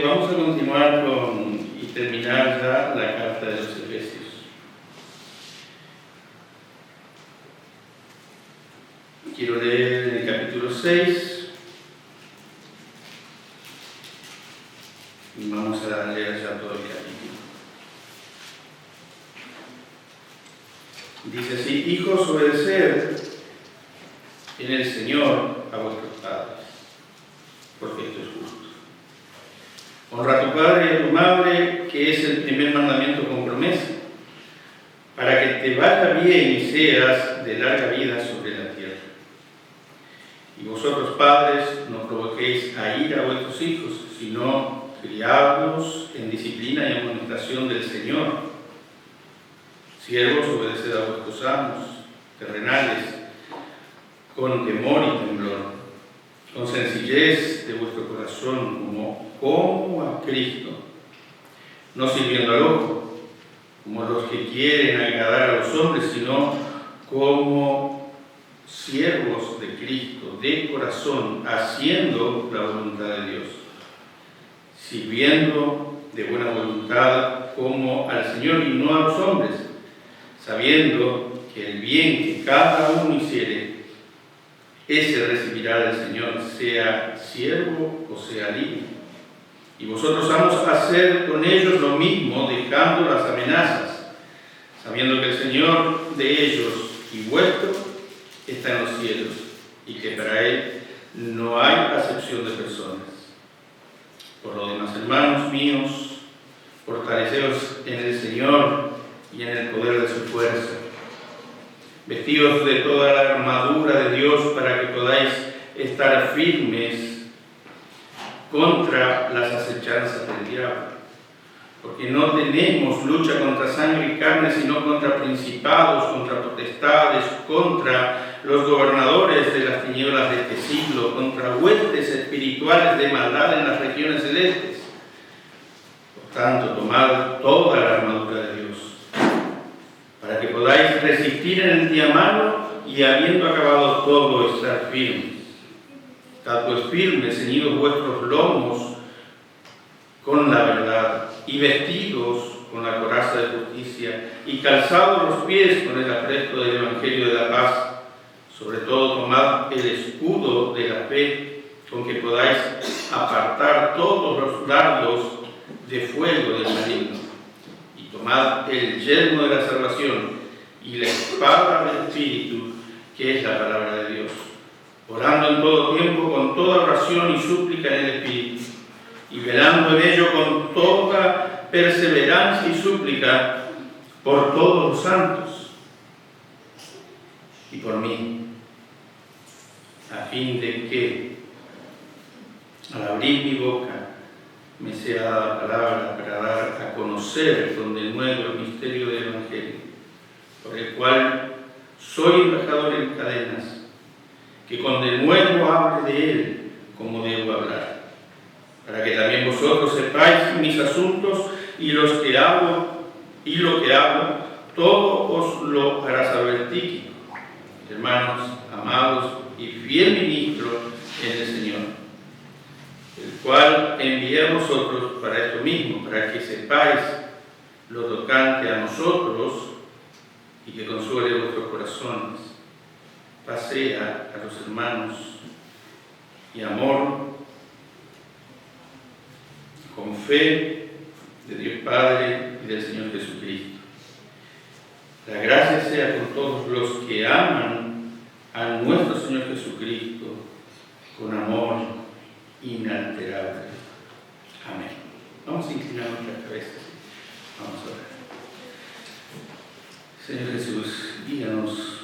Vamos a continuar y terminar ya la carta de los Efesios. Quiero leer el capítulo 6. Y vamos a leer ya todo el capítulo. Dice así: hijos, obedeced en el Señor a vuestros padres, porque esto es justo. Honra a tu padre y a tu madre, que es el primer mandamiento con promesa, para que te vaya bien y seas de larga vida sobre la tierra. Y vosotros, padres, no provoquéis a ira a vuestros hijos, sino criadlos en disciplina y amonestación del Señor. Siervos, obedeced a vuestros amos terrenales, con temor y temblor, con sencillez de vuestro corazón, como a Cristo, no sirviendo al ojo, como los que quieren agradar a los hombres, sino como siervos de Cristo, de corazón, haciendo la voluntad de Dios, sirviendo de buena voluntad como al Señor y no a los hombres, sabiendo que el bien que cada uno hiciere, ese recibirá del Señor, sea siervo o sea libre. Y vosotros vamos a hacer con ellos lo mismo, dejando las amenazas, sabiendo que el Señor de ellos y vuestro está en los cielos, y que para Él no hay acepción de personas. Por lo demás, hermanos míos, fortaleceos en el Señor y en el poder de su fuerza. Vestidos de toda la armadura de Dios para que podáis estar firmes contra las acechanzas del diablo. Porque no tenemos lucha contra sangre y carne, sino contra principados, contra potestades, contra los gobernadores de las tinieblas de este siglo, contra huestes espirituales de maldad en las regiones celestes. Por tanto, tomad toda la armadura de Dios, para que podáis resistir en el día malo y, habiendo acabado todo, estar firmes. Estad pues firmes, ceñidos vuestros lomos con la verdad, y vestidos con la coraza de justicia, y calzados los pies con el apresto del Evangelio de la paz. Sobre todo, tomad el escudo de la fe, con que podáis apartar todos los dardos de fuego del maligno. Y tomad el yelmo de la salvación y la espada del Espíritu, que es la palabra de Dios, orando en todo tiempo con toda oración y súplica en el Espíritu, y velando en ello con toda perseverancia y súplica por todos los santos y por mí, a fin de que, al abrir mi boca, me sea dada palabra para dar a conocer con denuedo el misterio del Evangelio, por el cual soy embajador en cadenas, que con denuedo hable de él como debo hablar, para que también vosotros sepáis mis asuntos y lo que hablo, todo os lo hará saber Tíquico, hermanos amados y fiel ministro en el Señor, el cual envié a vosotros para esto mismo, para que sepáis lo tocante a nosotros y que consuele vuestros corazones. Paz sea a los hermanos y amor, con fe de Dios Padre y del Señor Jesucristo. La gracia sea con todos los que aman a nuestro Señor Jesucristo con amor inalterable. Amén. Vamos a inclinar nuestras cabezas. Vamos a orar. Señor Jesús, guíanos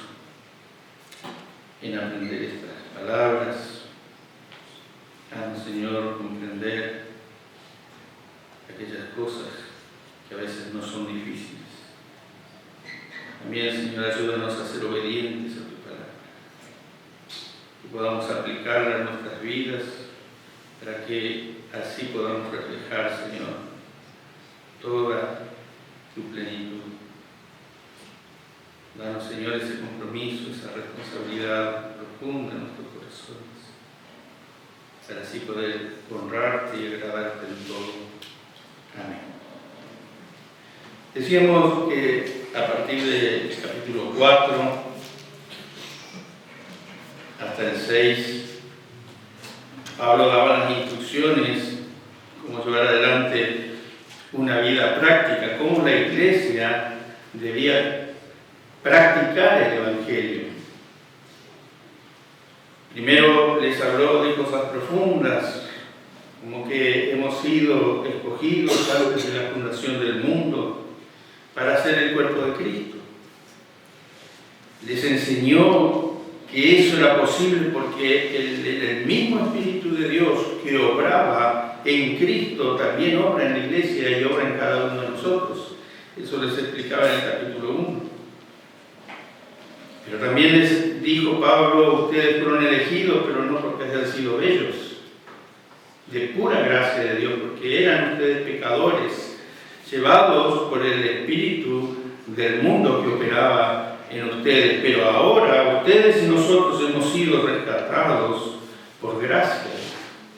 en aprender estas palabras. Haznos, Señor, comprender aquellas cosas que a veces no son difíciles. También, Señor, ayúdanos a ser obedientes a tu palabra, que podamos aplicarla en nuestras vidas, para que así podamos reflejar, Señor, toda tu plenitud. Danos, Señor, ese compromiso, esa responsabilidad profunda en nuestros corazones. para así poder honrarte y agradarte en todo. Amén. Decíamos que a partir del capítulo 4 hasta el 6, Pablo daba las instrucciones cómo llevar adelante una vida práctica, cómo la iglesia debía practicar el Evangelio. Primero les habló de cosas profundas, como que hemos sido escogidos antes de la fundación del mundo para ser el cuerpo de Cristo. Les enseñó que eso era posible porque el mismo Espíritu de Dios que obraba en Cristo también obra en la iglesia y obra en cada uno de nosotros. Eso les explicaba en el capítulo 1. Pero también les dijo Pablo, ustedes fueron elegidos, pero no porque hayan sido bellos, de pura gracia de Dios, porque eran ustedes pecadores, llevados por el espíritu del mundo que operaba en ustedes. Pero ahora ustedes y nosotros hemos sido rescatados por gracia,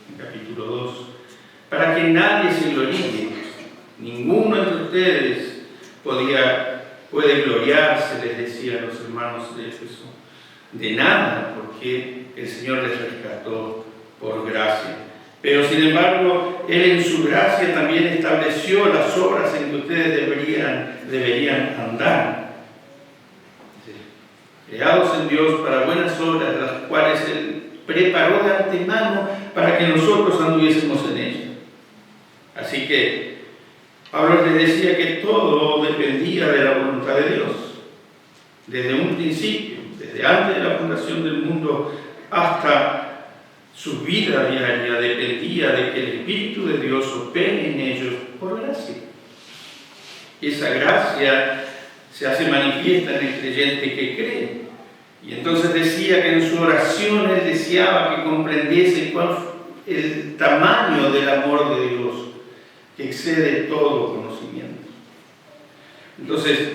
en capítulo 2, para que nadie se gloríe. Ninguno entre ustedes puede gloriarse, les decía a los hermanos de Éfeso, de nada, porque el Señor les rescató por gracia. Pero sin embargo, Él en su gracia también estableció las obras en que ustedes deberían andar. Creados en Dios para buenas obras, las cuales Él preparó de antemano para que nosotros anduviésemos en ellas. Así que Pablo les decía que todo dependía de la voluntad de Dios. Desde un principio, desde antes de la fundación del mundo hasta su vida diaria, dependía de que el Espíritu de Dios opere en ellos por gracia. Esa gracia se hace manifiesta en el creyente que cree. Y entonces decía que en su oración él deseaba que comprendiese cuál fue el tamaño del amor de Dios, que excede todo conocimiento. Entonces,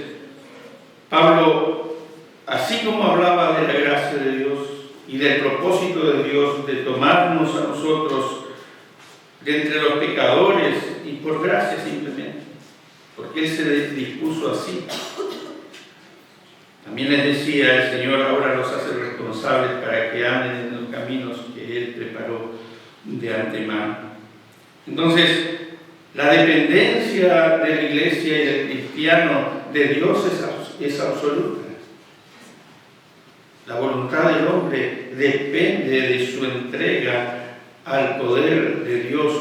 Pablo, así como hablaba de la gracia de Dios y del propósito de Dios de tomarnos a nosotros de entre los pecadores y por gracia simplemente, porque Él se dispuso así. También les decía, el Señor ahora los hace responsables para que anden en los caminos que Él preparó de antemano. Entonces, la dependencia de la iglesia y del cristiano de Dios es absoluta. La voluntad del hombre depende de su entrega al poder de Dios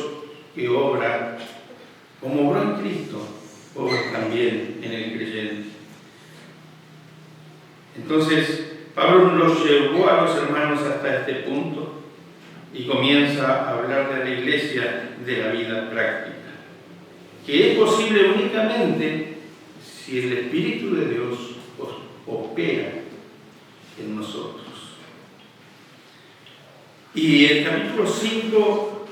que obra, como obró en Cristo, obra también en el creyente. Entonces, Pablo los llevó a los hermanos hasta este punto y comienza a hablar de la iglesia, de la vida práctica, que es posible únicamente si el Espíritu de Dios opera en nosotros. Y el capítulo 5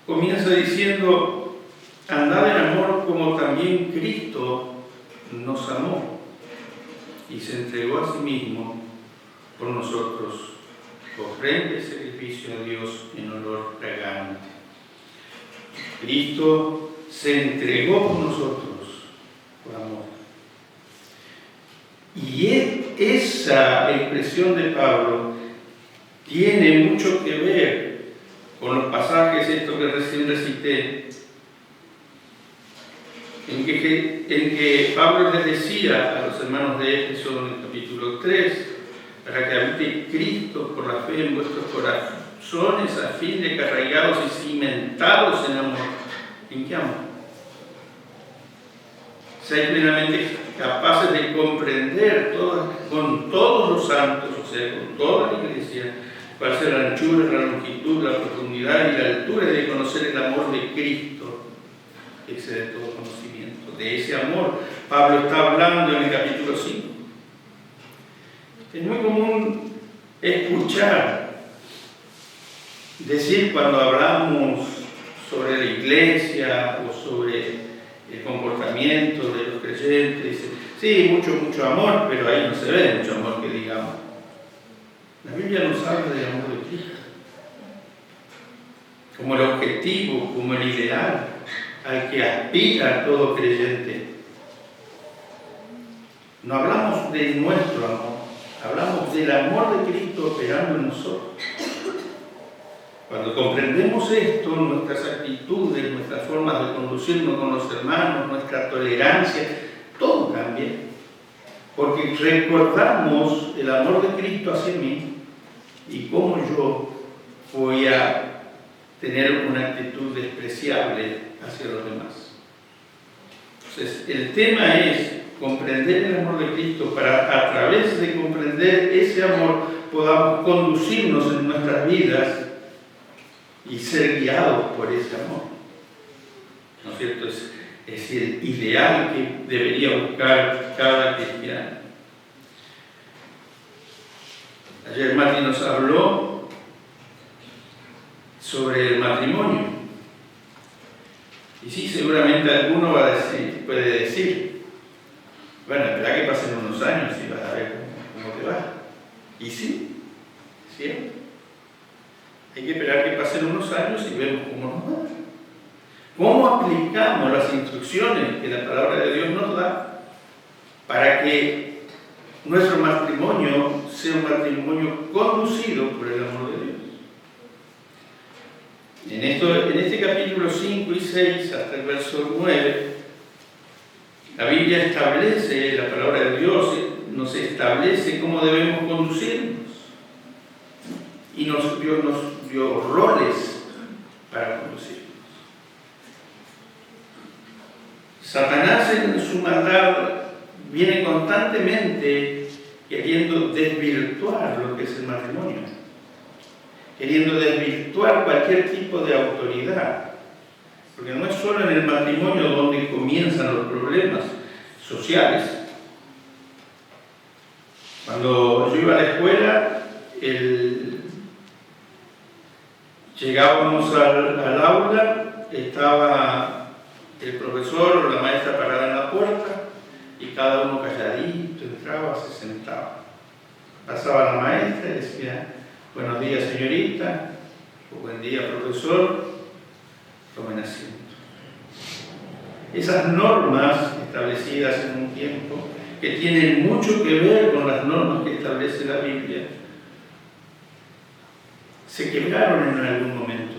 comienza diciendo: andad en amor como también Cristo nos amó y se entregó a sí mismo por nosotros, ofrenda y sacrificio a Dios en olor fragante. Cristo se entregó por nosotros por amor. Y esa expresión de Pablo tiene mucho que ver con los pasajes estos que recién recité, en que Pablo les decía a los hermanos de Éfeso en el capítulo 3, para que habite Cristo por la fe en vuestros corazones, a fin de que arraigados y cimentados en amor. ¿En qué amor? Sean plenamente capaces de comprender con todos los santos, o sea, con toda la iglesia, cuál sea la anchura, la longitud, la profundidad y la altura, de conocer el amor de Cristo, que excede todo conocimiento. De ese amor Pablo está hablando en el capítulo 5. Es muy común escuchar decir, cuando hablamos sobre la iglesia o sobre el comportamiento de los creyentes, dice: sí, mucho amor, pero ahí no se ve mucho amor que digamos. La Biblia nos habla del amor de Cristo. como el objetivo, como el ideal al que aspira todo creyente. No hablamos de nuestro amor, hablamos del amor de Cristo operando en nosotros. Cuando comprendemos esto, nuestras actitudes, nuestras formas de conducirnos con los hermanos, nuestra tolerancia, todo cambia. Porque recordamos el amor de Cristo hacia mí y cómo yo voy a tener una actitud despreciable hacia los demás. Entonces, el tema es comprender el amor de Cristo para, a través de comprender ese amor, podamos conducirnos en nuestras vidas y ser guiados por ese amor. ¿No es cierto? Es el ideal que debería buscar cada cristiano. Ayer Mati nos habló sobre el matrimonio. Y sí, seguramente alguno puede decir, bueno, espera que pasen unos años y vas a ver cómo te va. Y sí, ¿cierto? Hay que esperar que pasen unos años y vemos cómo nos va. ¿Cómo aplicamos las instrucciones que la palabra de Dios nos da para que nuestro matrimonio sea un matrimonio conducido por el amor de Dios? En este capítulo 5 y 6, hasta el verso 9, la Biblia establece, la palabra de Dios nos establece cómo debemos conducirnos. Y Dios nos dio roles para conducirnos. Satanás en su maldad viene constantemente queriendo desvirtuar lo que es el matrimonio, queriendo desvirtuar cualquier tipo de autoridad, porque no es solo en el matrimonio donde comienzan los problemas sociales. Cuando yo iba a la escuela, llegábamos al aula, estaba el profesor o la maestra parada en la puerta y cada uno calladito entraba, se sentaba. Pasaba la maestra y decía, buenos días señorita, o buen día profesor, tomen asiento. Esas normas establecidas en un tiempo, que tienen mucho que ver con las normas que establece la Biblia, se quebraron en algún momento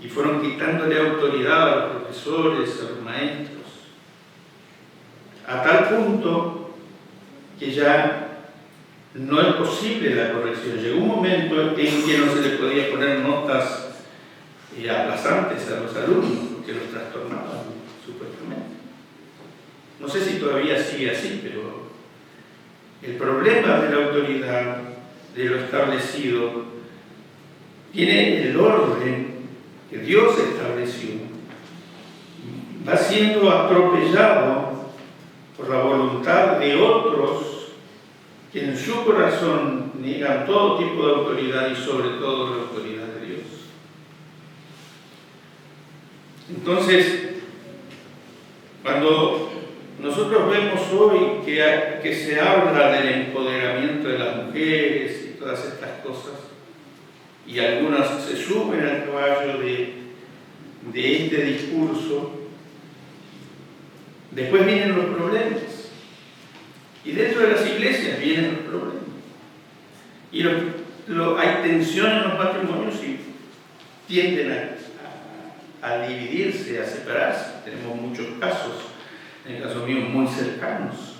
y fueron quitándole autoridad a los profesores, a los maestros, a tal punto que ya no es posible la corrección. Llegó un momento en que no se le podía poner notas aplazantes a los alumnos porque los trastornaban, supuestamente. No sé si todavía sigue así, pero el problema de la autoridad, de lo establecido, tiene el orden que Dios estableció, va siendo atropellado por la voluntad de otros que en su corazón niegan todo tipo de autoridad y sobre todo la autoridad de Dios. Entonces, cuando nosotros vemos hoy que se habla del empoderamiento de las mujeres y todas estas cosas, y algunas se suben al caballo de este discurso, después vienen los problemas. Y dentro de las iglesias vienen los problemas. Y hay tensión en los matrimonios y tienden a dividirse, a separarse. Tenemos muchos casos, en el caso mío, muy cercanos.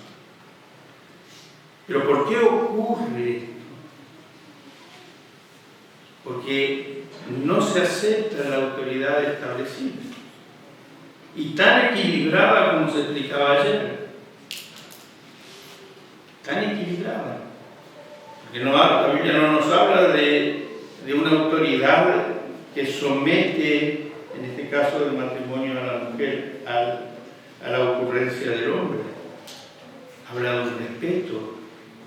Pero ¿por qué ocurre esto? Porque no se acepta la autoridad establecida. Y tan equilibrada como se explicaba ayer. Tan equilibrada. Porque la Biblia no nos habla de una autoridad que somete, en este caso del matrimonio, a la mujer a la ocurrencia del hombre. Habla de un respeto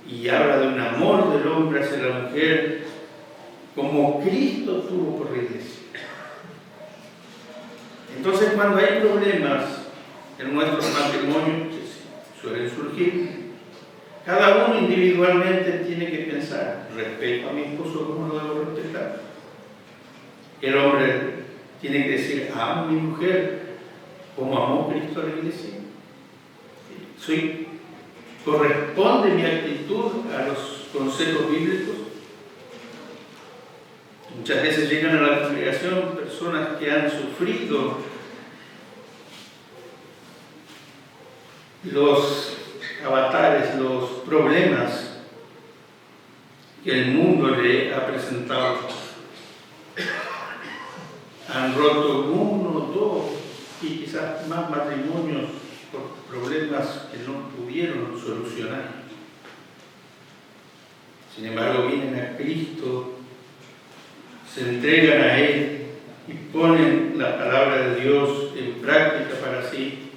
y habla de un amor del hombre hacia la mujer como Cristo tuvo por la iglesia. Entonces, cuando hay problemas en nuestros matrimonios, que suelen surgir, cada uno individualmente tiene que pensar, ¿respeto a mi esposo como lo debo respetar? El hombre tiene que decir, amo a mi mujer como amó Cristo a la iglesia. ¿Corresponde mi actitud a los consejos bíblicos? Muchas veces llegan a la congregación personas que han sufrido los avatares, los problemas que el mundo le ha presentado. Han roto 1, 2 y quizás más matrimonios por problemas que no pudieron solucionar. Sin embargo, vienen a Cristo, se entregan a Él y ponen la palabra de Dios en práctica para sí.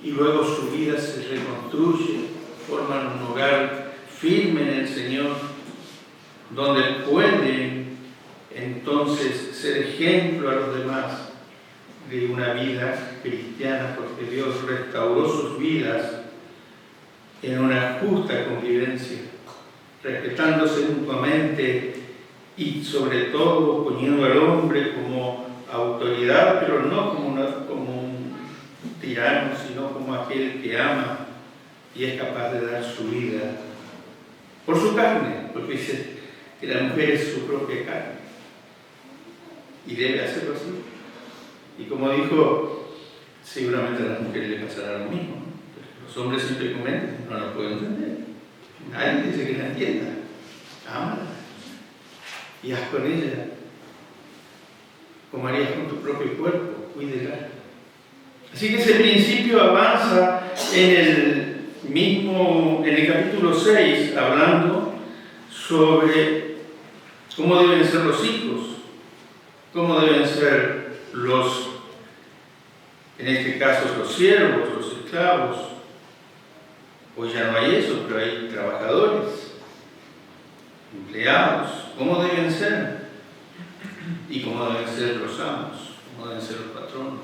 Y luego su vida se reconstruye, forman un hogar firme en el Señor, donde pueden entonces ser ejemplo a los demás de una vida cristiana, porque Dios restauró sus vidas en una justa convivencia, respetándose mutuamente y sobre todo poniendo al hombre como autoridad, pero no como un tirano, sino como aquel que ama y es capaz de dar su vida por su carne, porque dice que la mujer es su propia carne y debe hacerlo así. Y como dijo, seguramente a las mujeres le pasará lo mismo, ¿no? Los hombres simplemente no lo pueden entender. Nadie dice que la entienda. Ámala y haz con ella como harías con tu propio cuerpo, cuídela. Así que ese principio avanza en el capítulo 6, hablando sobre cómo deben ser los hijos, cómo deben ser en este caso, los siervos, los esclavos. Hoy ya no hay eso, pero hay trabajadores, empleados, cómo deben ser y cómo deben ser los amos, cómo deben ser los patrones.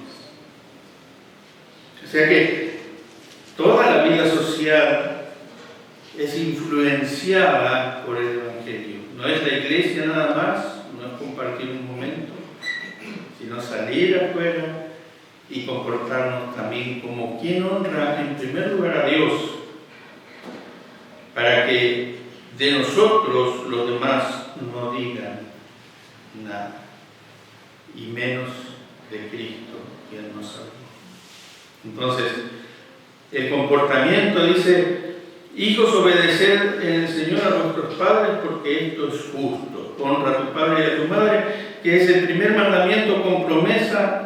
O sea que toda la vida social es influenciada por el Evangelio. No es la iglesia nada más, no es compartir un momento, sino salir afuera y comportarnos también como quien honra en primer lugar a Dios, para que de nosotros los demás no digan nada, y menos de Cristo, quien nos salvó. Entonces, el comportamiento dice: hijos, obedeced en el Señor a vuestros padres, porque esto es justo. Honra a tu padre y a tu madre, que es el primer mandamiento con promesa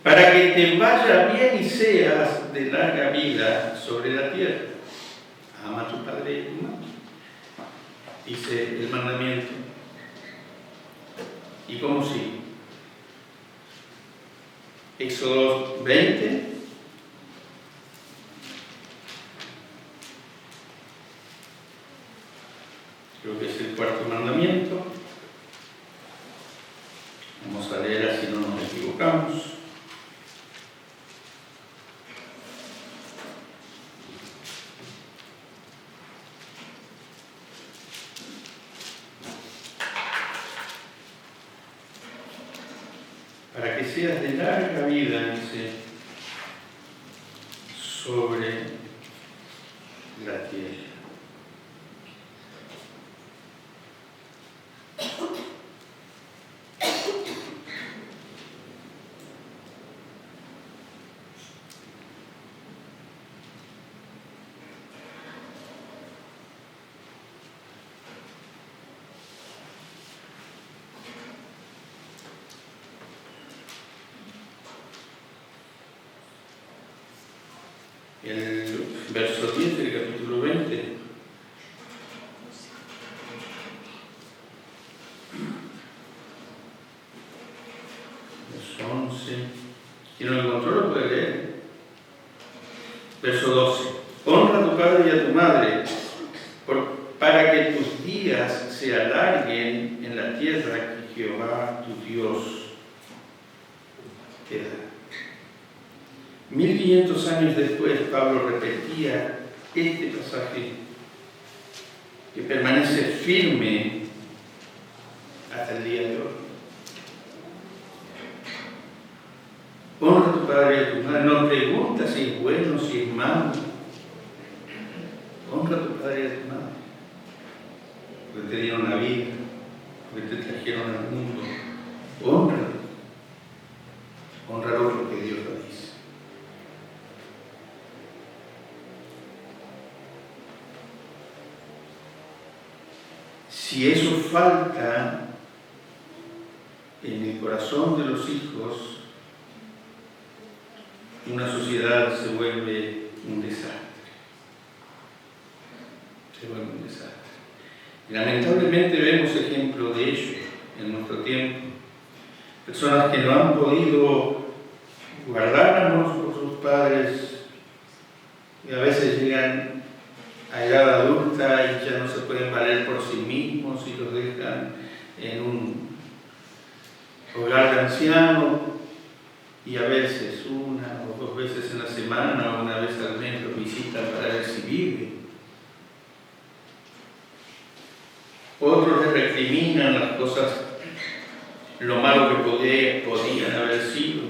para que te vaya bien y seas de larga vida sobre la tierra. Ama a tu padre y a tu madre, dice el mandamiento. ¿Y cómo sigue? Éxodo 20. Creo que es el cuarto mandamiento. Vamos a leer así no nos equivocamos. Para que seas de larga vida, dice, sobre la tierra. El verso 10 del capítulo 20. Verso 11. Quien lo encontró lo puede leer. Verso 12. Honra a tu padre y a tu madre, para que tus días se alarguen en la tierra que Jehová tu Dios te da. 1500 años después, Pablo repetía este pasaje que permanece firme hasta el día de hoy. Honra a tu padre y a tu madre. No pregunta si es bueno, si es malo. Honra a tu padre y a tu madre. Porque te dieron la vida, porque te trajeron al mundo. Honra. Honralo porque Dios lo dice. Si eso falta en el corazón de los hijos, una sociedad se vuelve un desastre. Se vuelve un desastre. Y lamentablemente vemos ejemplos de ello en nuestro tiempo. Personas que no han podido guardar amor por sus padres y a veces llegan a edad adulta y ya no se pueden valer por sí mismos y los dejan en un hogar de ancianos y a veces una o dos veces en la semana o una vez al mes los visitan para ver si vive. Otros les recriminan las cosas, lo malo que podían haber sido.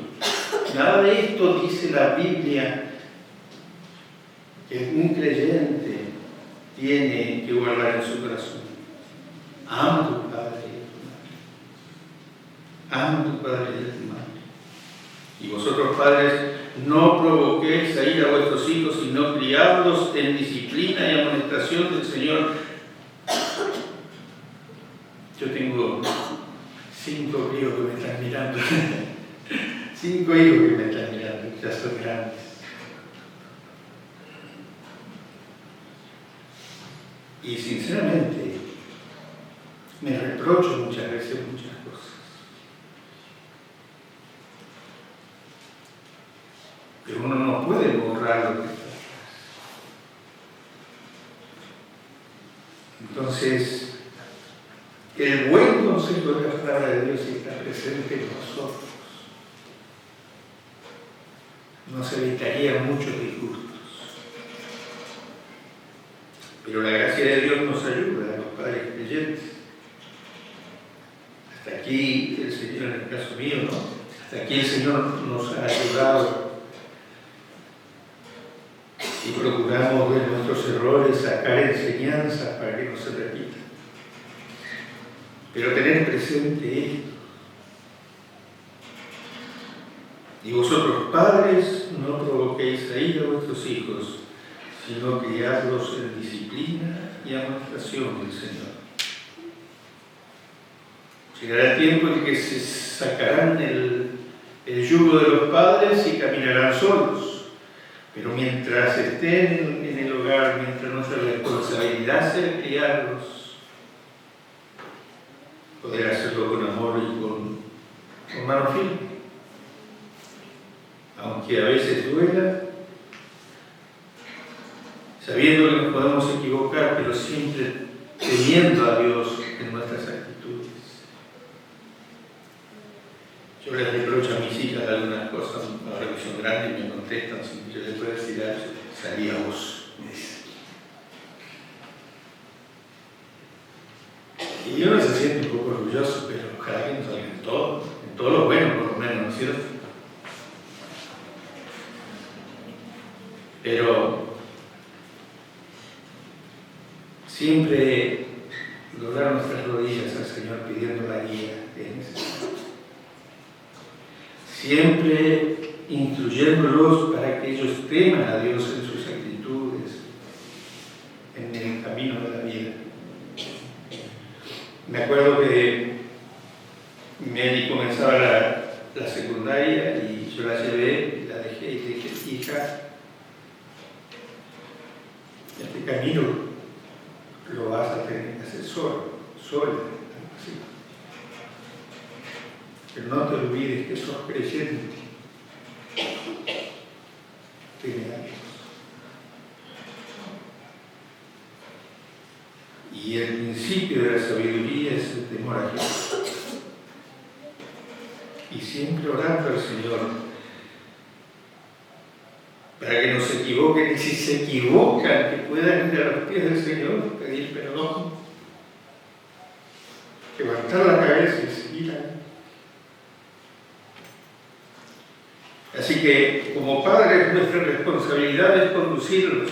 Nada de esto dice la Biblia que un creyente tiene que guardar en su corazón. Ama a tu padre y a tu madre. Ama a tu padre y a tu madre. Y vosotros, padres, no provoquéis a ir a vuestros hijos, sino criadlos en disciplina y amonestación del Señor. Yo tengo 5 hijos que me están mirando. 5 hijos que me están mirando, ya son grandes. Y sinceramente, me reprocho muchas veces muchas cosas. Pero uno no puede borrar lo que está atrás. Entonces, el buen consejo de la palabra de Dios está presente en nosotros. Nos evitaría muchos disgustos. Pero la gracia de Dios nos ayuda a los padres creyentes. Hasta aquí el Señor, en el caso mío, ¿no? Hasta aquí el Señor nos ha ayudado y procuramos de nuestros errores sacar enseñanzas para que no se repitan. Pero tener presente esto. Y vosotros, padres, no provoquéis a ira a vuestros hijos, sino criadlos en disciplina y amonestación del Señor. Llegará el tiempo en que se sacarán el yugo de los padres y caminarán solos. Pero mientras estén en el hogar, mientras nuestra responsabilidad sea criarlos, poder hacerlo con amor y con mano firme. Aunque a veces duela, sabiendo que nos podemos equivocar, pero siempre temiendo a Dios en nuestras actitudes. Yo les reprocho a mis hijas algunas cosas, ahora que son grandes y me contestan, sin que yo les pueda decir algo, salí a vos, me dice. Y uno se siente un poco orgulloso, pero ojalá que nos salga en todo lo bueno por lo menos, ¿no es cierto? Pero siempre doblar nuestras rodillas al Señor pidiendo la guía que es necesaria. Siempre instruyéndolos para que ellos teman a Dios en sus actitudes, en el camino de la vida. Me acuerdo que Meli comenzaba la secundaria y yo la llevé, la dejé y le dije, hija, este camino lo vas a tener que hacer sola, así. Pero no te olvides que sos creyente. Teme a Dios. Y el principio de la sabiduría es el temor a Dios. Y siempre orando al Señor para que no se equivoquen, y si se equivocan, que puedan ir a los pies del Señor, pedir perdón, levantar la cabeza Así que como padres nuestra responsabilidad es conducirlos,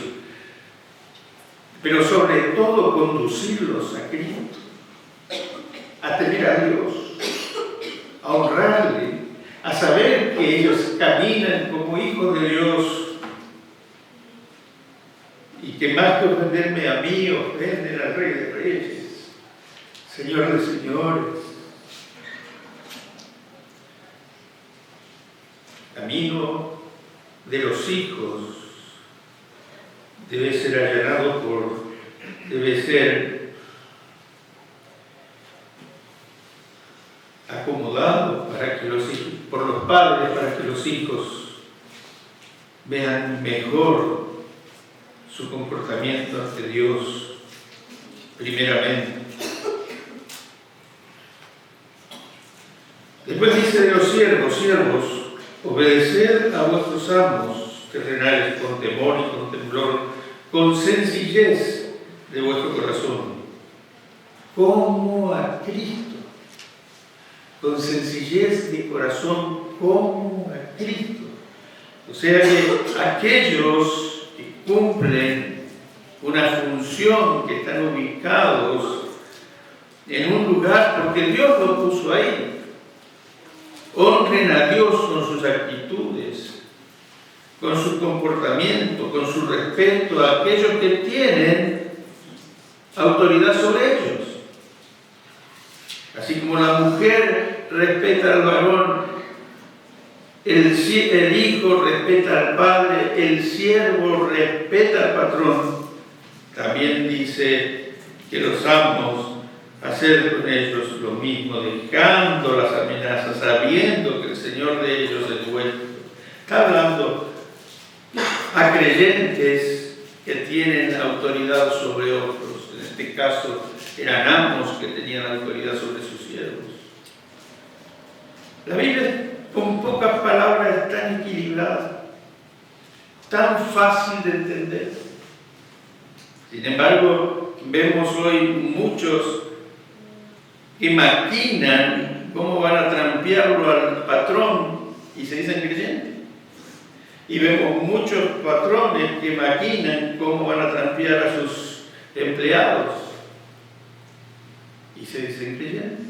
pero sobre todo conducirlos a Cristo, a temer a Dios, a honrarle, a saber que ellos caminan como hijos de Dios y que más que ofenderme a mí, ofenden al Rey de Reyes, Señor de señores. Camino de los hijos debe ser allanado debe ser acomodado por los padres para que los hijos vean mejor su comportamiento ante Dios primeramente. Después dice de los siervos, obedeced a vuestros amos terrenales con temor y con temblor, con sencillez de vuestro corazón, como a Cristo, con sencillez de corazón como a Cristo. O sea que aquellos que cumplen una función, que están ubicados en un lugar porque Dios los puso ahí, honren a Dios con sus actitudes, con su comportamiento, con su respeto a aquellos que tienen autoridad sobre ellos. Así como la mujer respeta al varón, el hijo respeta al padre, el siervo respeta al patrón, también dice que los amos hacer con ellos lo mismo, dejando las amenazas, sabiendo que el Señor de ellos es bueno. Está hablando a creyentes que tienen autoridad sobre otros. En este caso eran amos que tenían autoridad sobre sus siervos. La Biblia, con pocas palabras, es tan equilibrada, tan fácil de entender. Sin embargo, vemos hoy muchos que maquinan cómo van a trampearlo al patrón y se dicen creyentes. Y vemos muchos patrones que maquinan cómo van a trampear a sus empleados y se dicen creyentes.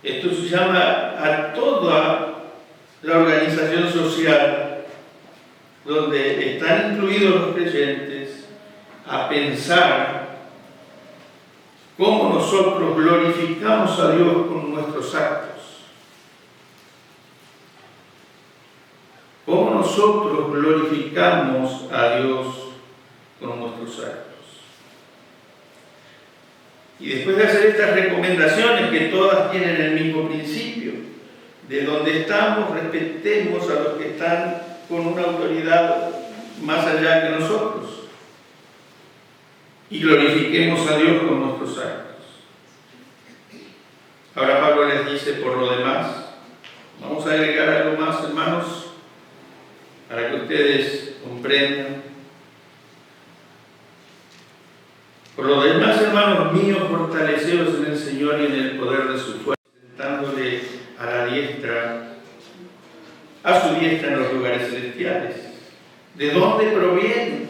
Esto se llama a toda la organización social donde están incluidos los creyentes a pensar cómo nosotros glorificamos a Dios con nuestros actos. Cómo nosotros glorificamos a Dios con nuestros actos. Y después de hacer estas recomendaciones que todas tienen el mismo principio, de donde estamos, respetemos a los que están con una autoridad más allá que nosotros y glorifiquemos a Dios con nuestros actos. Ahora Pablo les dice por lo demás, vamos a agregar algo más, hermanos, para que ustedes comprendan. Por lo demás, hermanos míos, fortaleceos en el Señor y en el poder de su fuerza, sentándole a su diestra en los lugares celestiales. ¿De dónde proviene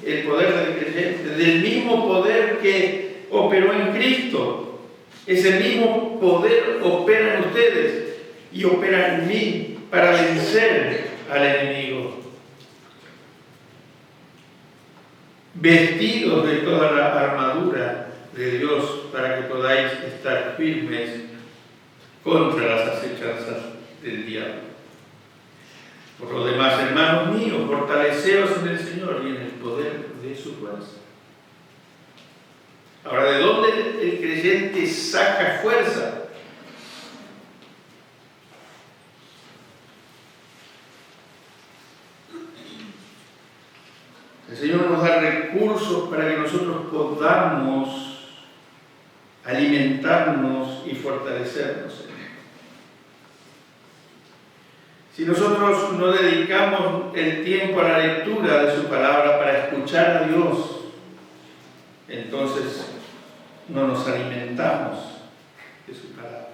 el poder del creyente? Del mismo poder que operó en Cristo. Ese mismo poder opera en ustedes y opera en mí para vencer al enemigo. Vestidos de toda la armadura de Dios para que podáis estar firmes contra las acechanzas del diablo. Por lo demás, hermanos míos, fortaleceos en el Señor y en el poder de su fuerza. Ahora, ¿de dónde el creyente saca fuerza? El Señor nos da recursos para que nosotros podamos alimentarnos y fortalecernos. Si nosotros no dedicamos el tiempo a la lectura de su palabra para escuchar a Dios, entonces no nos alimentamos de su palabra.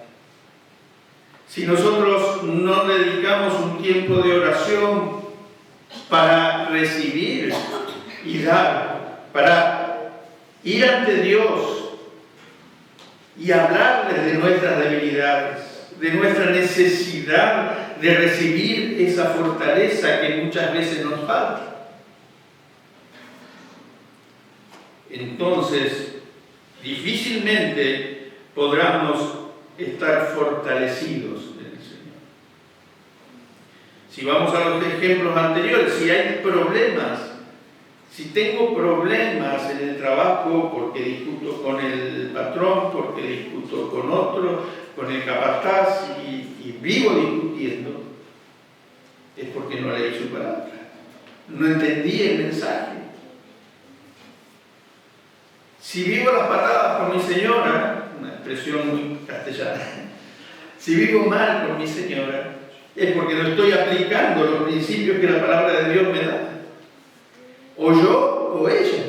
si nosotros no dedicamos un tiempo de oración para recibir y dar, para ir ante Dios y hablarle de nuestras debilidades, de nuestra necesidad de recibir esa fortaleza que muchas veces nos falta. Entonces, difícilmente podremos estar fortalecidos en el Señor. Si vamos a los ejemplos anteriores, si hay problemas, si tengo problemas en el trabajo porque discuto con el patrón, porque discuto con otro, con el capataz y vivo discutiendo, es porque no leí su palabra, no entendí el mensaje. Si vivo las patadas con mi señora, una expresión muy castellana, si vivo mal con mi señora, es porque no estoy aplicando los principios que la palabra de Dios me da. O yo o ella.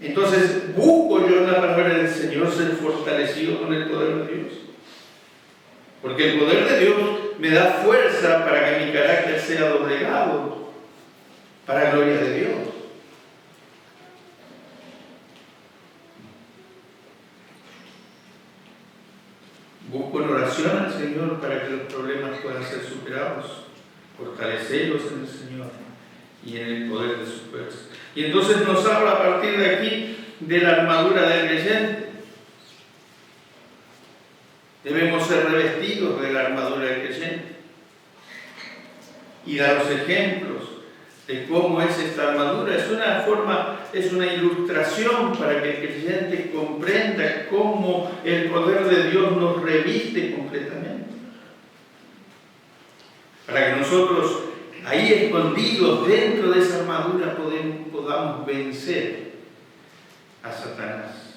Entonces, busco yo en la palabra del Señor ser fortalecido con el poder de Dios. Porque el poder de Dios me da fuerza para que mi carácter sea doblegado para gloria de Dios. Busco en oración al Señor para que los problemas puedan ser superados, fortalecerlos en el Señor y en el poder de su fuerza. Y entonces nos habla a partir de aquí de la armadura del creyente. Debemos ser revestidos de la armadura del creyente. Y da los ejemplos de cómo es esta armadura. Es una ilustración para que el creyente comprenda cómo el poder de Dios nos reviste completamente. Para que nosotros, ahí escondidos dentro de esa armadura, podamos vencer a Satanás.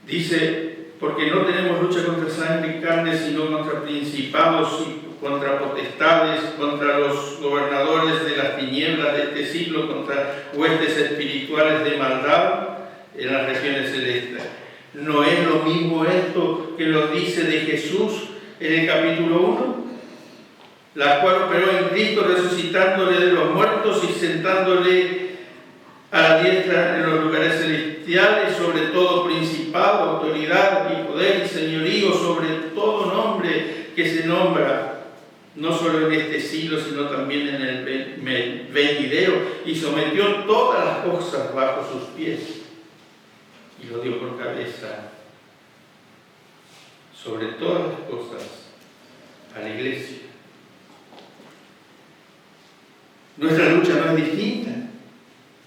Dice, porque no tenemos lucha contra sangre y carne, sino contra principados y contra potestades, contra los gobernadores de las tinieblas de este siglo, contra huestes espirituales de maldad en las regiones celestes. ¿No es lo mismo esto que lo dice de Jesús en el capítulo 1? La cual operó en Cristo, resucitándole de los muertos y sentándole a la diestra en los lugares celestiales, sobre todo principado, autoridad y poder y señorío, sobre todo nombre que se nombra, no solo en este siglo, sino también en el venidero, y sometió todas las cosas bajo sus pies, y lo dio por cabeza sobre todas las cosas a la iglesia. Nuestra lucha no es distinta,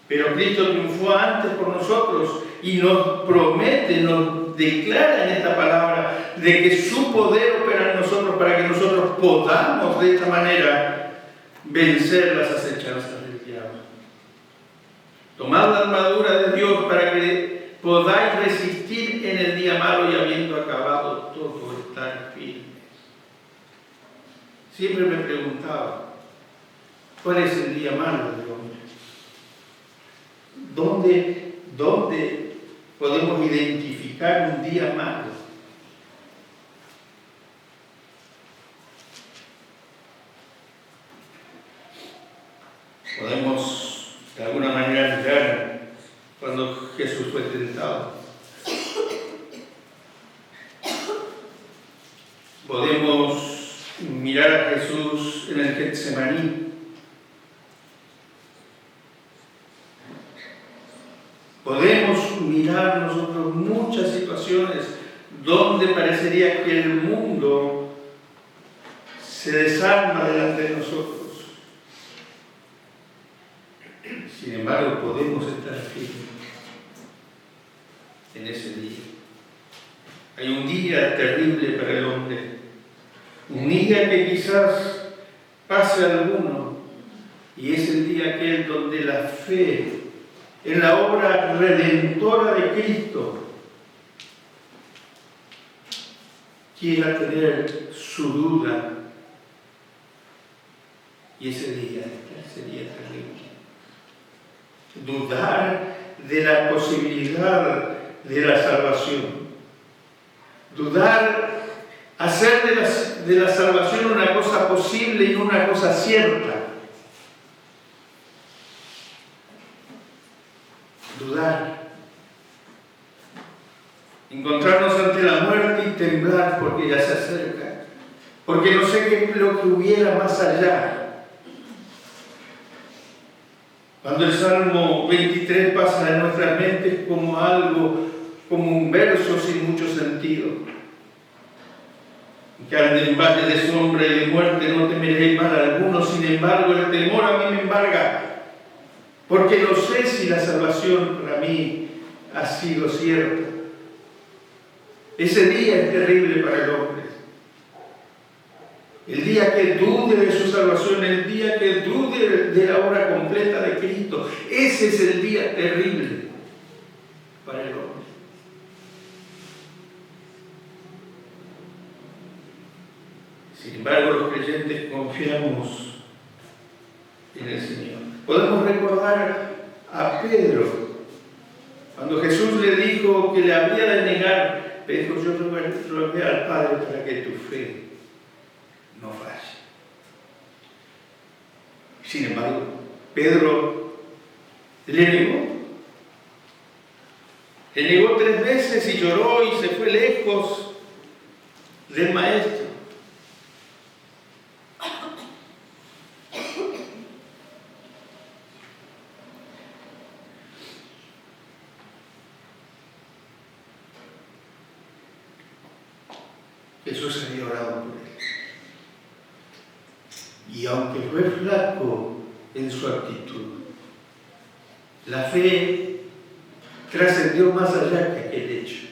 pero Cristo triunfó antes por nosotros y nos promete, nos declara en esta palabra de que su poder opera en nosotros para que nosotros podamos de esta manera vencer las acechanzas del diablo. Tomad la armadura de Dios para que podáis resistir en el día malo y habiendo acabado todo, estar firmes. Siempre me preguntaba, ¿cuál es el día malo del hombre? ¿Dónde podemos identificar un día malo? Podemos de alguna manera mirar cuando Jesús fue tentado. Podemos mirar a Jesús en el Getsemaní. Podemos mirar nosotros muchas situaciones donde parecería que el mundo se desarma delante de nosotros. Sin embargo, podemos estar firmes en ese día. Hay un día terrible para el hombre, un día que quizás pase a alguno, y es el día aquel donde la fe en la obra redentora de Cristo quiera tener su duda, y ese día sería terrible. Dudar de la posibilidad de la salvación. Dudar, hacer de la salvación una cosa posible y una cosa cierta. Dudar. Encontrarnos ante la muerte y temblar porque ya se acerca. Porque no sé qué es lo que hubiera más allá. Cuando el Salmo 23 pasa en nuestras mentes como algo, como un verso sin mucho sentido. Que ande en valle de sombra y de muerte no temeré mal alguno, sin embargo el temor a mí me embarga. Porque no sé si la salvación para mí ha sido cierta. Ese día es terrible para el hombre. El día que dude de su salvación, el día que dude de la obra completa de Cristo, ese es el día terrible para el hombre. Sin embargo, los creyentes confiamos en el Señor. Podemos recordar a Pedro, cuando Jesús le dijo que le había de negar, le dijo: yo rogué al Padre para que tu fe no falle. Sin embargo, Pedro le negó. Le negó 3 veces y lloró y se fue lejos del Maestro. Jesús había orado por él. Y aunque fue flaco en su actitud, la fe trascendió más allá que aquel hecho.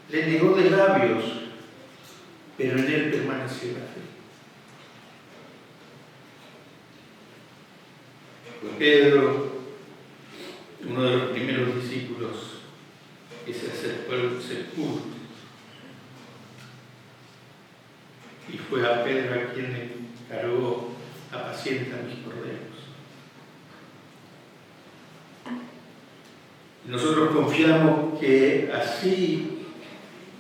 Le negó de labios, pero en él permaneció la fe. Fue Pedro, uno de los primeros discípulos que se acercó al sepulcro. Y fue a Pedro a quien le encargó: apacienta mis corderos. Y nosotros confiamos que así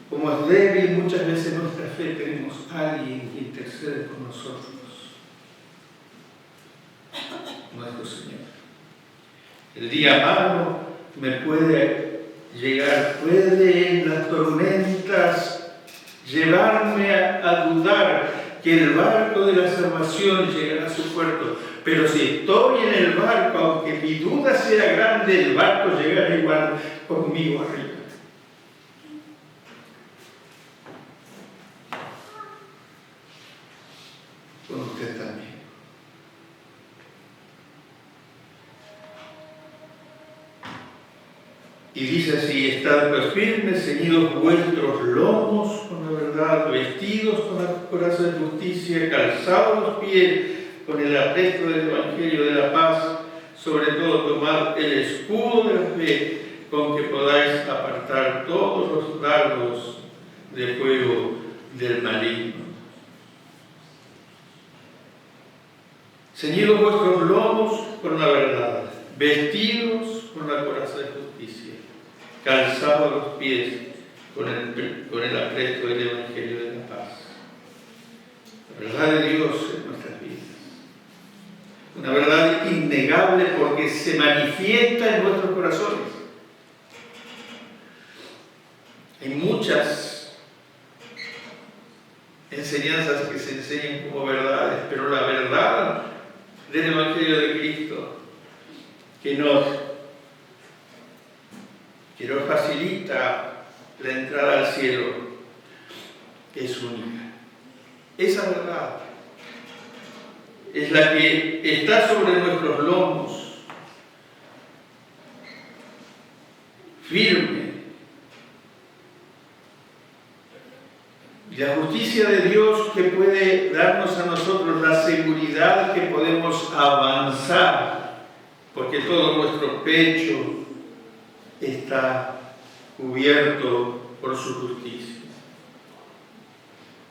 como es débil muchas veces nuestra fe, tenemos a alguien que intercede por nosotros, nuestro Señor. El día malo me puede llegar, puede en las tormentas llevarme a dudar que el barco de la salvación llegará a su puerto. Pero si estoy en el barco, aunque mi duda sea grande, el barco llegará igual conmigo arriba. Con usted también. Y dice así: estad pues firmes, ceñidos vuestros lomos con la verdad, vestidos con la coraza de justicia, calzados los pies con el apresto del Evangelio de la paz, sobre todo tomad el escudo de la fe, con que podáis apartar todos los dardos de fuego del maligno. Ceñidos vuestros lomos con la verdad, vestidos con la coraza de justicia, calzados los pies con el apresto del Evangelio de la paz. La verdad de Dios en nuestras vidas. Una verdad innegable porque se manifiesta en nuestros corazones. Hay muchas enseñanzas que se enseñan como verdades, pero la verdad del Evangelio de Cristo que nos facilita la entrada al cielo es única. Esa verdad es la que está sobre nuestros lomos, firme. Y la justicia de Dios que puede darnos a nosotros la seguridad que podemos avanzar, porque todo nuestro pecho está cubierto por su justicia.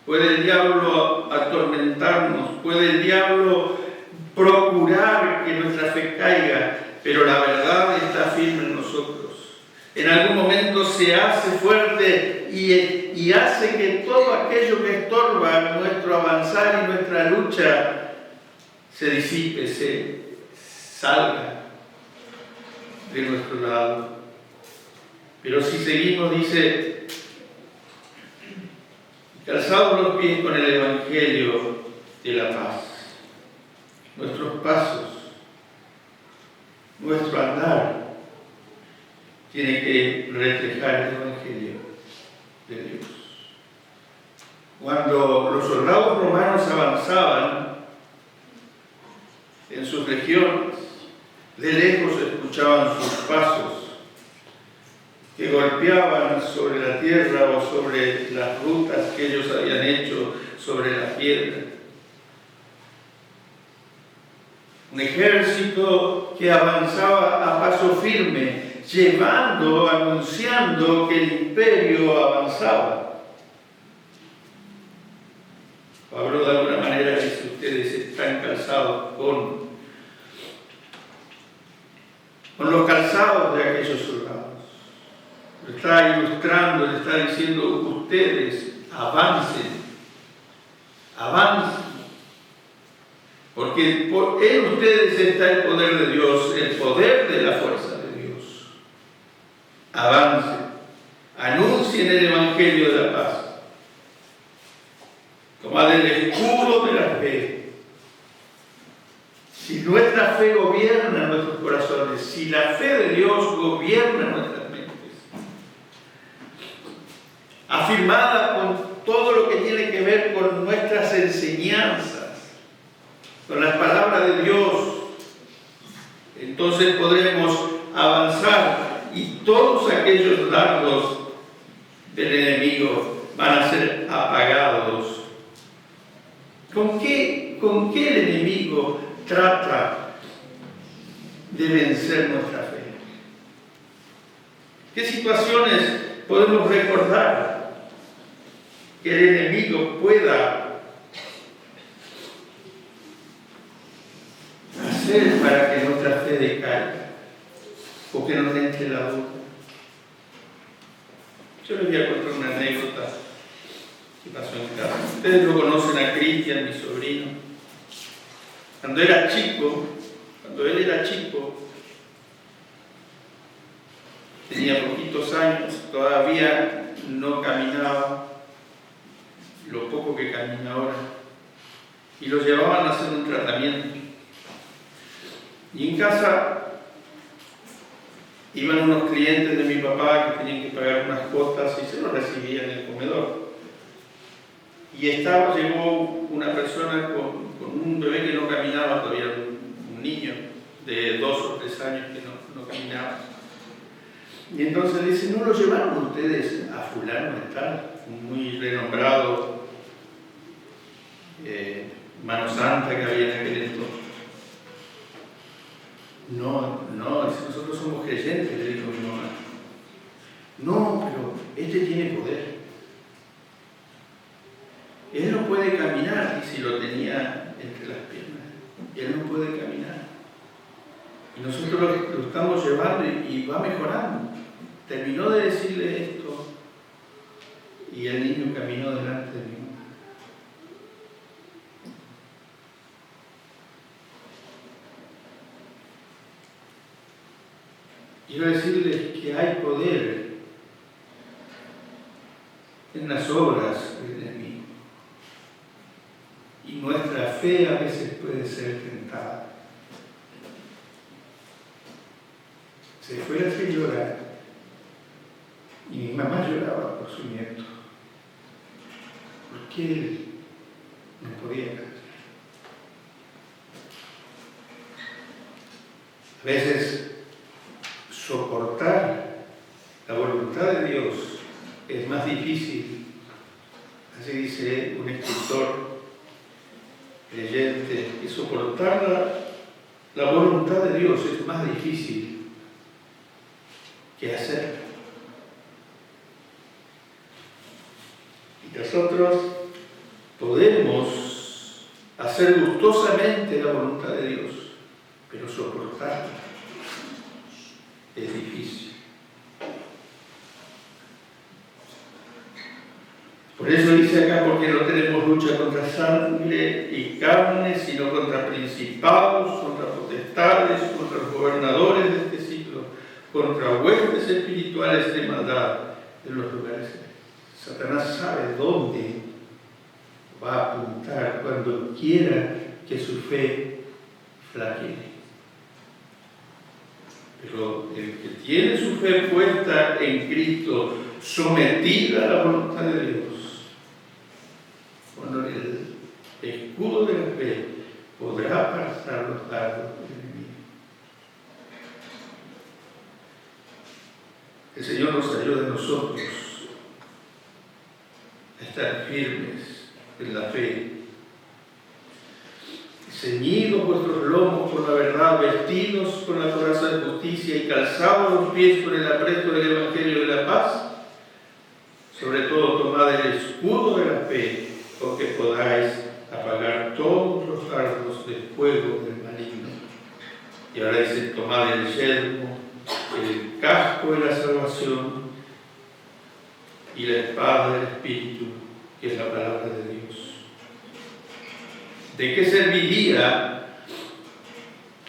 Puede el diablo atormentarnos, puede el diablo procurar que nuestra fe caiga, pero la verdad está firme en nosotros. en algún momento se hace fuerte y hace que todo aquello que estorba nuestro avanzar y nuestra lucha se disipe, se salga de nuestro lado. Pero si seguimos, dice, calzados los pies con el Evangelio de la paz, nuestros pasos, nuestro andar tiene que reflejar el Evangelio de Dios. Cuando los soldados romanos avanzaban en sus legiones, de lejos escuchaban sus pasos que golpeaban sobre la tierra o sobre las rutas que ellos habían hecho sobre la piedra. Un ejército que avanzaba a paso firme, anunciando que el imperio avanzaba. Pablo de alguna manera dice, ustedes están calzados con los calzados de aquellos soldados. Lo está ilustrando, le está diciendo, ustedes avancen, porque en ustedes está el poder de Dios, el poder de la fuerza de Dios. Avancen, anuncien el Evangelio de la paz. Tomad el escudo de la fe. Si nuestra fe gobierna nuestros corazones, si la fe de Dios gobierna nuestras mentes, afirmada con todo lo que tiene que ver con nuestras enseñanzas, con las palabras de Dios, entonces podremos avanzar y todos aquellos dardos del enemigo van a ser apagados. ¿Con qué el enemigo trata de vencer nuestra fe? ¿Qué situaciones podemos recordar que el enemigo pueda hacer para que nuestra fe decaiga o que nos entre la duda? Yo les voy a contar una anécdota que pasó en casa. Ustedes lo conocen a Cristian, mi sobrino. Cuando él era chico, tenía poquitos años, todavía no caminaba, lo poco que camina ahora, y lo llevaban a hacer un tratamiento. Y en casa iban unos clientes de mi papá que tenían que pagar unas cuotas y se los recibían en el comedor. Y llegó una persona con un bebé que no caminaba todavía, un niño de 2 o 3 años que no caminaba. Y entonces dice, ¿no lo llevaron ustedes a fulano de tal? Un muy renombrado mano santa que había en aquel entonces. No, nosotros somos creyentes, le dijo mi mamá. No, pero este tiene poder. Él no puede caminar, y si lo tenía entre las piernas, él no puede caminar. Y nosotros lo estamos llevando y va mejorando. Terminó de decirle esto y el niño caminó delante de mí. Quiero decirles que hay poder en las obras del enemigo. Y nuestra fe a veces puede ser tentada. Se fue a hacer llorar y mi mamá lloraba por su nieto, porque él no podía cantar. A veces soportar la voluntad de Dios es más difícil, así dice un escritor creyente, que soportar la voluntad de Dios es más difícil que hacer. Y nosotros podemos hacer gustosamente la voluntad de Dios, pero soportarla es difícil. Por eso dice acá, porque no tenemos lucha contra sangre y carne, sino contra principados, contra potestades, contra los gobernadores de este siglo, contra huestes espirituales de maldad en los lugares celestes. Satanás sabe dónde va a apuntar cuando quiera que su fe flaquee. Pero el que tiene su fe puesta en Cristo, sometida a la voluntad de Dios, con el escudo de la fe, podrá apartar los dardos del enemigo. El Señor nos ayuda a nosotros a estar firmes en la fe. Ceñidos vuestros lomos con la verdad, vestidos con la coraza de justicia y calzados los pies con el apresto del Evangelio de la paz. Sobre todo tomad el escudo de la fe, con que podáis apagar todos los dardos del fuego del maligno. Y ahora dice, tomad el yelmo, el casco de la salvación y la espada del Espíritu, que es la palabra de Dios. ¿De qué serviría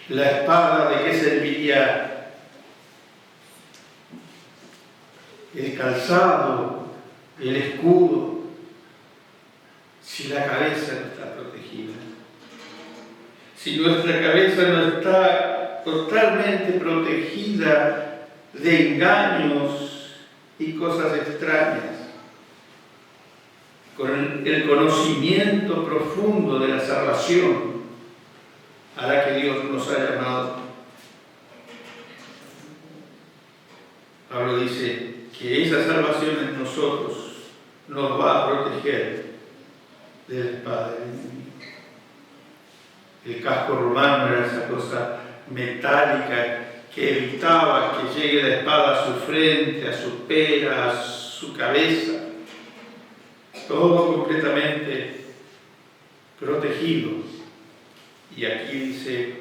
la espada? ¿De qué serviría el calzado, el escudo, si la cabeza no está protegida? Si nuestra cabeza no está totalmente protegida de engaños y cosas extrañas, con el conocimiento profundo de la salvación a la que Dios nos ha llamado. Pablo dice que esa salvación en nosotros nos va a proteger de la espada del enemigo. El casco romano era esa cosa metálica que evitaba que llegue la espada a su frente, a su pera, a su cabeza. Todo completamente protegido. Y aquí dice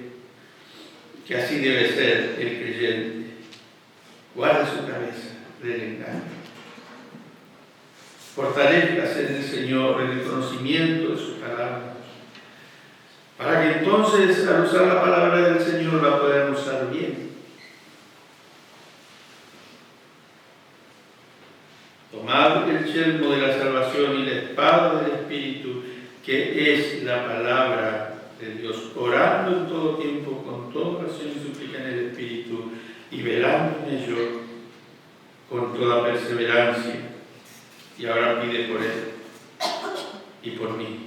que así debe ser el creyente. Guarda su cabeza del engaño. Fortalézcase en el Señor, en el conocimiento de su palabra, para que entonces, al usar la palabra del Señor, la puedan usar bien. Tomad el yelmo de la salvación y la espada del Espíritu, que es la palabra de Dios, orando en todo tiempo, con toda oración y súplica en el Espíritu, y velando en ello con toda perseverancia. Y ahora pide por él y por mí,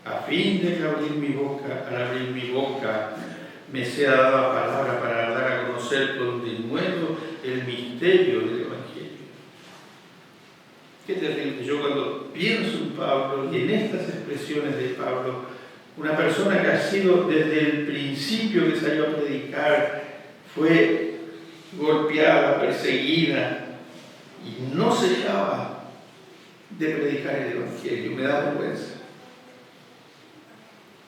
a fin de que al abrir mi boca, me sea dada palabra para dar a conocer con denuedo el misterio del Evangelio. Qué terrible. Yo cuando pienso en Pablo y en estas expresiones de Pablo, una persona que ha sido desde el principio que salió a predicar, fue golpeada, perseguida, y no se dejaba de predicar el Evangelio. Me da vergüenza.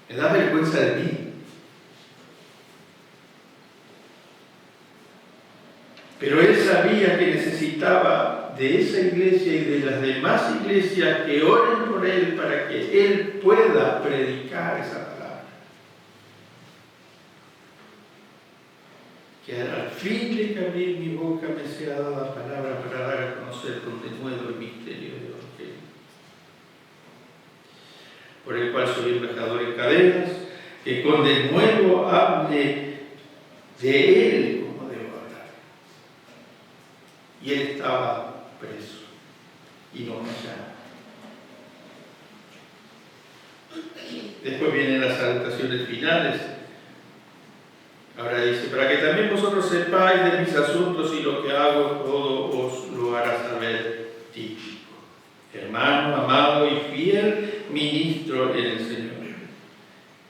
Me da vergüenza de mí. Pero él sabía que necesitaba de esa iglesia y de las demás iglesias que oren por él para que él pueda predicar esa palabra. Que al fin de que abrir mi boca me sea dada palabra para dar a conocer con denuedo el misterio del Evangelio, por el cual soy embajador en cadenas, que con denuedo hable de él como debo hablar. Y él estaba preso y no callaba. Después vienen las salutaciones finales. Ahora dice, para que también vosotros sepáis de mis asuntos y lo que hago, todo os lo hará saber Tíquico, hermano, amado y fiel ministro en el Señor,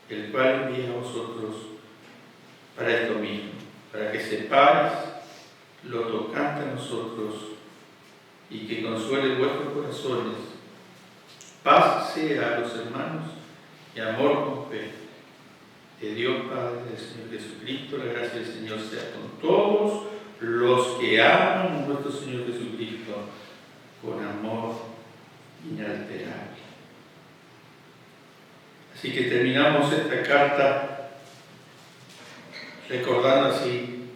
el cual envía a vosotros para esto mismo, para que sepáis lo tocante a nosotros y que consuele vuestros corazones. Paz sea a los hermanos y amor con fe. De Dios Padre, del Señor Jesucristo, la gracia del Señor sea con todos los que aman a nuestro Señor Jesucristo. con amor inalterable. Así que terminamos esta carta recordando así,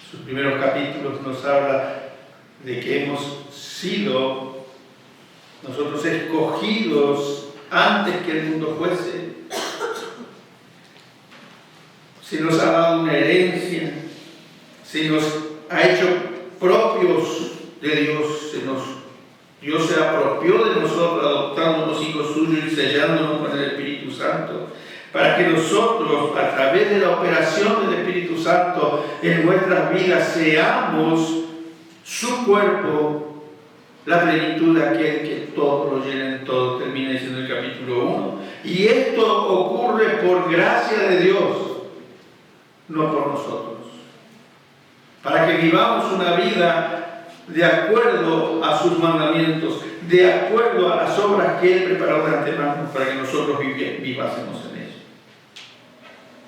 sus primeros capítulos nos habla de que hemos sido nosotros escogidos antes que el mundo fuese. Se nos ha dado una herencia, se nos ha hecho propios de Dios, Dios se apropió de nosotros, adoptándonos hijos suyos y sellándonos con el Espíritu Santo, para que nosotros, a través de la operación del Espíritu Santo en nuestras vidas, seamos su cuerpo, la plenitud de aquel que todo lo llena en todo, termina diciendo el capítulo 1. Y esto ocurre por gracia de Dios, no por nosotros, para que vivamos una vida de acuerdo a sus mandamientos, de acuerdo a las obras que Él preparó de antemano para que nosotros vivásemos en ello.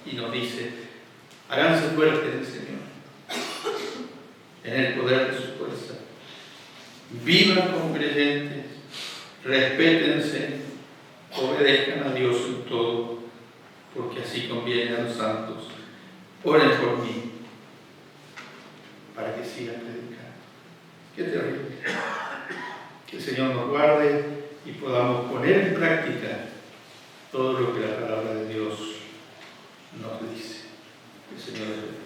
Y nos dice, háganse fuertes del Señor, en el poder de su fuerza. Vivan como creyentes, respétense, obedezcan a Dios en todo, porque así conviene a los santos. Oren por mí, para que sigan predicando. Qué terrible. Que el Señor nos guarde y podamos poner en práctica todo lo que la palabra de Dios nos dice. Que el Señor les bendiga.